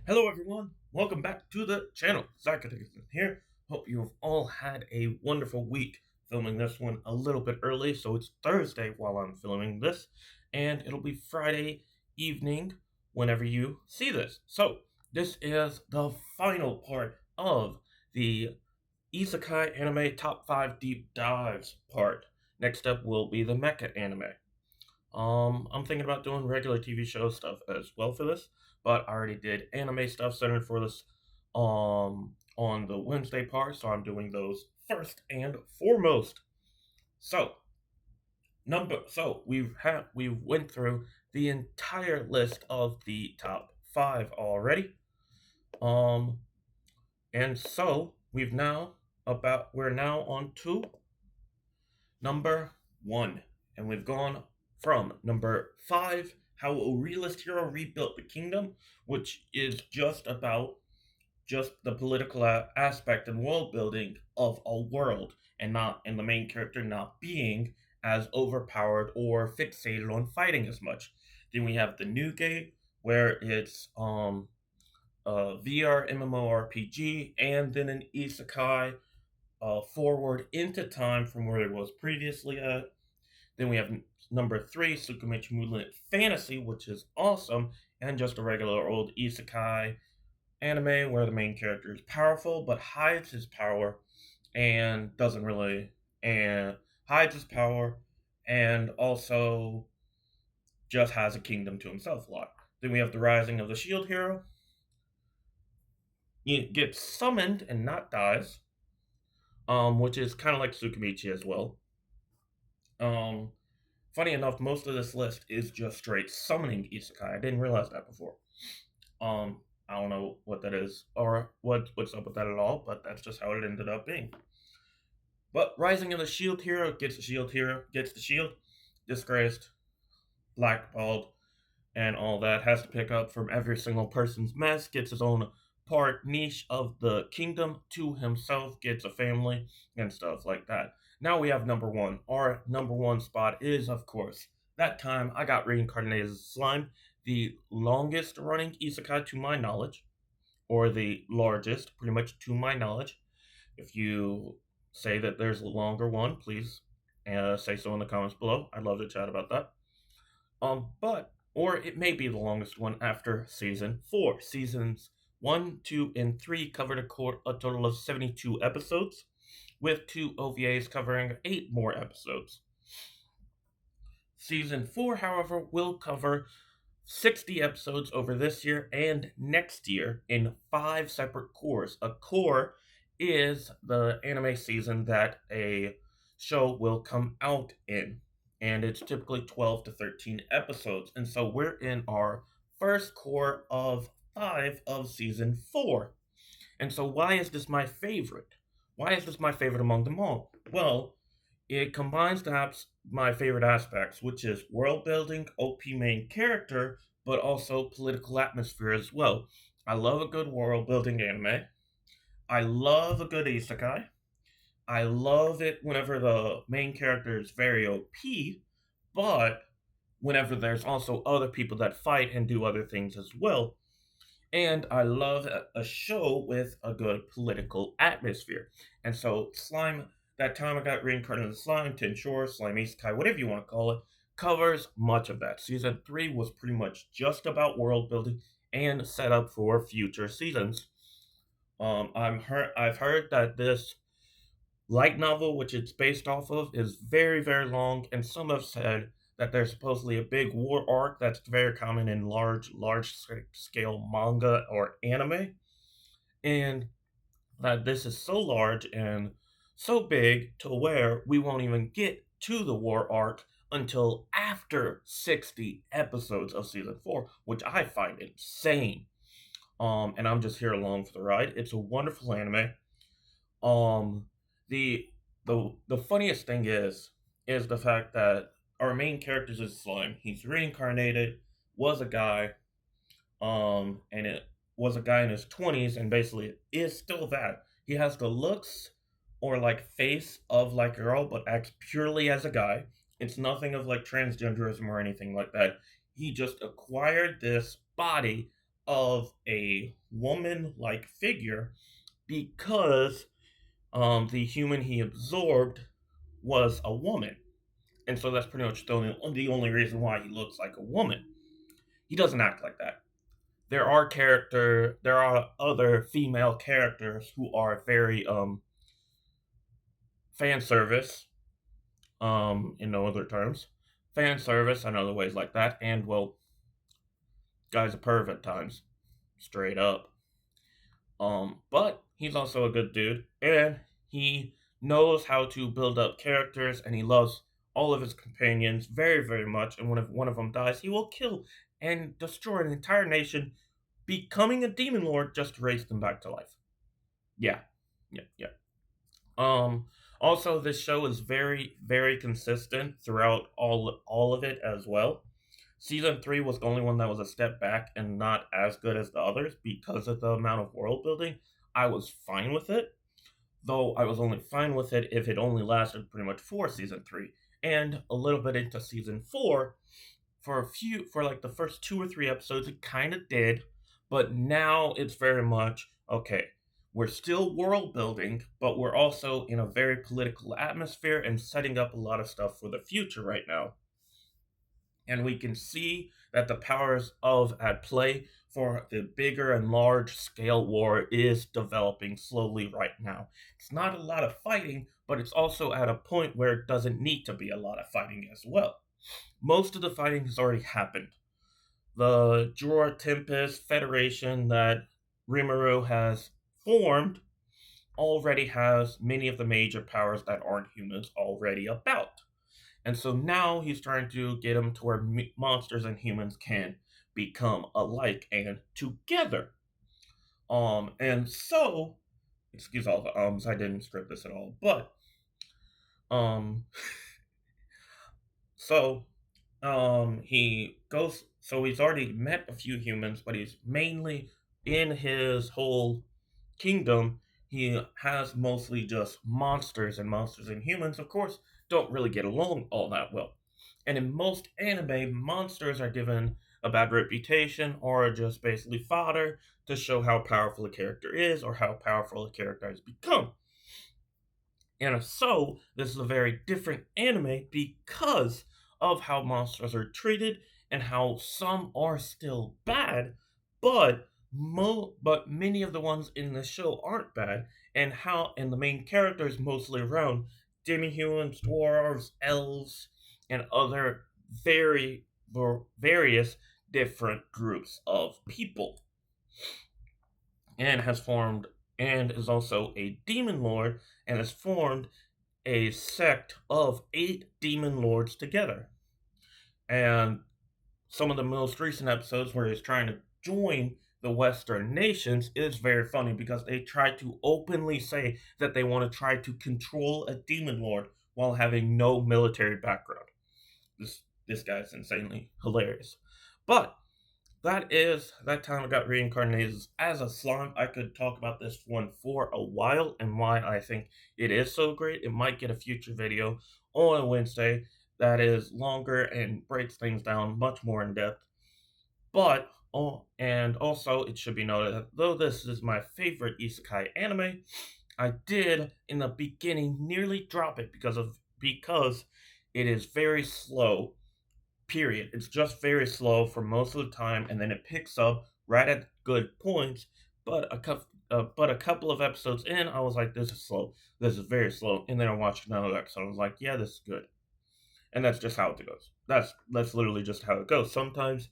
Hello everyone, welcome back to the channel. Zachayr Dickin here. Hope you've all had a wonderful week. Filming this one a little bit early, so it's Thursday while I'm filming this, and it'll be Friday evening whenever you see this. So, this is the final part of the Isekai anime top 5 deep dives part. Next up will be the Mecha anime. I'm thinking about doing regular TV show stuff as well for this, but I already did anime stuff centered for this on the Wednesday part, so I'm doing those first and foremost. So we went through the entire list of the top 5 already. Um and so we're now on to number 1, and we've gone from number 5, how a realist hero rebuilt the kingdom, which is just about just the political aspect and world building of a world, and the main character not being as overpowered or fixated on fighting as much. Then we have the new game, where it's a VR MMORPG, and then an isekai forward into time from where it was previously at. Then we have number 3, Sukumechi Moonlit Fantasy, which is awesome, and just a regular old isekai anime where the main character is powerful but hides his power and doesn't really and hides his power and also just has a kingdom to himself a lot. Then we have the Rising of the Shield Hero. He gets summoned and not dies, which is kind of like Sukumichi as well. Um, Funny enough, most of this list is just straight summoning isekai. I didn't realize that before. I don't know what that is or what's up with that at all, but that's just how it ended up being. But Rising of the Shield Hero gets the shield, disgraced, blackballed, and all that. Has to pick up from every single person's mess, gets his own part niche of the kingdom to himself, gets a family, and stuff like that. Now we have number 1. Our number 1 spot is, of course, that time I got Reincarnated as Slime, the longest running isekai to my knowledge, or the largest, pretty much to my knowledge. If you say that there's a longer one, please say so in the comments below. I'd love to chat about that. But or it may be the longest one after season 4. Seasons 1, 2, and 3 covered a total of 72 episodes, with 2 OVAs covering 8 more episodes. Season 4, however, will cover 60 episodes over this year and next year in 5 separate cores. A core is the anime season that a show will come out in, and it's typically 12 to 13 episodes. And so we're in our first core of 5 of season 4. And so why is this my favorite? Why is this my favorite among them all? Well, it combines perhaps my favorite aspects, which is world building, OP main character, but also political atmosphere as well. I love a good world building anime. I love a good isekai. I love it whenever the main character is very OP, but whenever there's also other people that fight and do other things as well. And I love a show with a good political atmosphere. And so Slime, that time I got Reincarnated Slime, Tenshore, Slime Isekai, whatever you want to call it, covers much of that. Season 3 was pretty much just about world building and set up for future seasons. I've heard that this light novel, which it's based off of, is very, very long, and some have said that there's supposedly a big war arc that's very common in large scale manga or anime, and that this is so large and so big to where we won't even get to the war arc until after 60 episodes of season 4, which I find insane. And I'm just here along for the ride. It's a wonderful anime. Um, the the funniest thing is the fact that our main character is Slime. He's reincarnated, was a guy, and it was a guy in his 20s, and basically is still that. He has the looks or like face of like a girl, but acts purely as a guy. It's nothing of like transgenderism or anything like that. He just acquired this body of a woman-like figure because the human he absorbed was a woman, and so that's pretty much the only reason why he looks like a woman. He doesn't act like that. There are other female characters who are very fan service, in no other terms, fan service and other ways like that, and well, guy's a perv at times, straight up. But he's also a good dude, and he knows how to build up characters, and he loves all of his companions very, very much. And when one of them dies, he will kill and destroy an entire nation, becoming a demon lord just to raise them back to life. Yeah, yeah, yeah. Also, this show is very, very consistent throughout all of it as well. Season 3 was the only one that was a step back and not as good as the others because of the amount of world building. I was fine with it, though I was only fine with it if it only lasted pretty much for season 3 and a little bit into season 4. For like the first 2 or 3 episodes, it kind of did, but now it's very much okay. We're still world building, but we're also in a very political atmosphere and setting up a lot of stuff for the future right now. And we can see that the powers of at play for the bigger and large scale war is developing slowly right now. It's not a lot of fighting, but it's also at a point where it doesn't need to be a lot of fighting as well. Most of the fighting has already happened. The Jura Tempest Federation that Rimuru has formed already has many of the major powers that aren't humans already about. And so now he's trying to get them to where monsters and humans can become alike and together. And so, excuse all the ums, I didn't script this at all, but um, so he goes. So he's already met a few humans, but he's mainly in his whole kingdom. He has mostly just monsters, and monsters and humans, of course, don't really get along all that well. And in most anime, monsters are given a bad reputation or just basically fodder to show how powerful a character is or how powerful a character has become. And so, this is a very different anime because of how monsters are treated and how some are still bad, but but many of the ones in the show aren't bad, and the main characters mostly around demi-humans, dwarves, elves, and other very various different groups of people, and has formed and is also a demon lord and has formed a sect of 8 demon lords together. And some of the most recent episodes where he's trying to join the Western nations is very funny because they try to openly say that they want to try to control a demon lord while having no military background. This guy's insanely hilarious. But that time I got reincarnated as a slime. I could talk about this one for a while and why I think it is so great. It might get a future video on a Wednesday that is longer and breaks things down much more in depth. But and also it should be noted that though this is my favorite isekai anime, I did in the beginning nearly drop it because it is very slow. Period. It's just very slow for most of the time, and then it picks up right at good points. But a couple of episodes in, I was like, "This is slow. This is very slow." And then I watched another episode. I was like, "Yeah, this is good." And that's just how it goes. That's literally just how it goes. Sometimes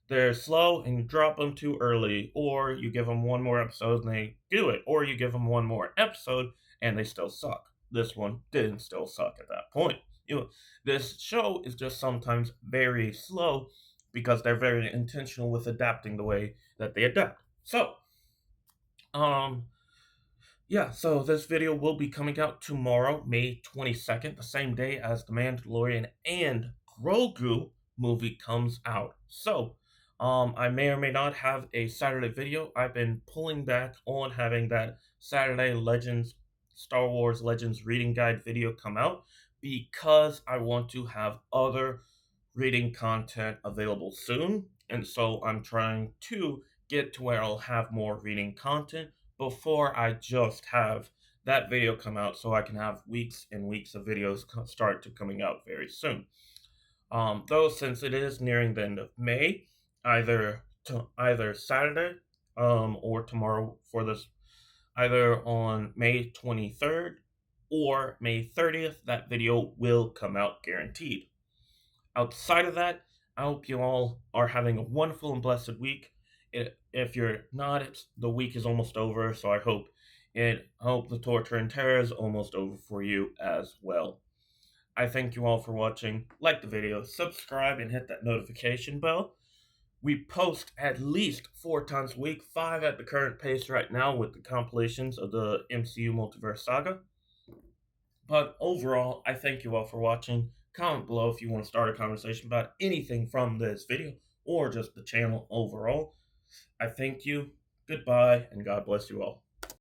they're slow and you drop them too early, or you give them one more episode and they do it, or you give them one more episode and they still suck. This one didn't still suck at that point. This show is just sometimes very slow because they're very intentional with adapting the way that they adapt. So, um, yeah, so this video will be coming out tomorrow, May 22nd, the same day as The Mandalorian and Grogu movie comes out. So, I may or may not have a Saturday video. I've been pulling back on having that Saturday Star Wars Legends reading guide video come out because I want to have other reading content available soon. And so I'm trying to get to where I'll have more reading content before I just have that video come out, so I can have weeks and weeks of videos start to coming out very soon. Though since it is nearing the end of May, either Saturday or tomorrow for this, either on May 23rd or May 30th, that video will come out guaranteed. Outside of that, I hope you all are having a wonderful and blessed week. If you're not, the week is almost over, so I hope the torture and terror is almost over for you as well. I thank you all for watching. Like the video, subscribe, and hit that notification bell. We post at least 4 times a week, 5 at the current pace right now with the compilations of the MCU Multiverse Saga. But overall, I thank you all for watching. Comment below if you want to start a conversation about anything from this video or just the channel overall. I thank you, goodbye, and God bless you all.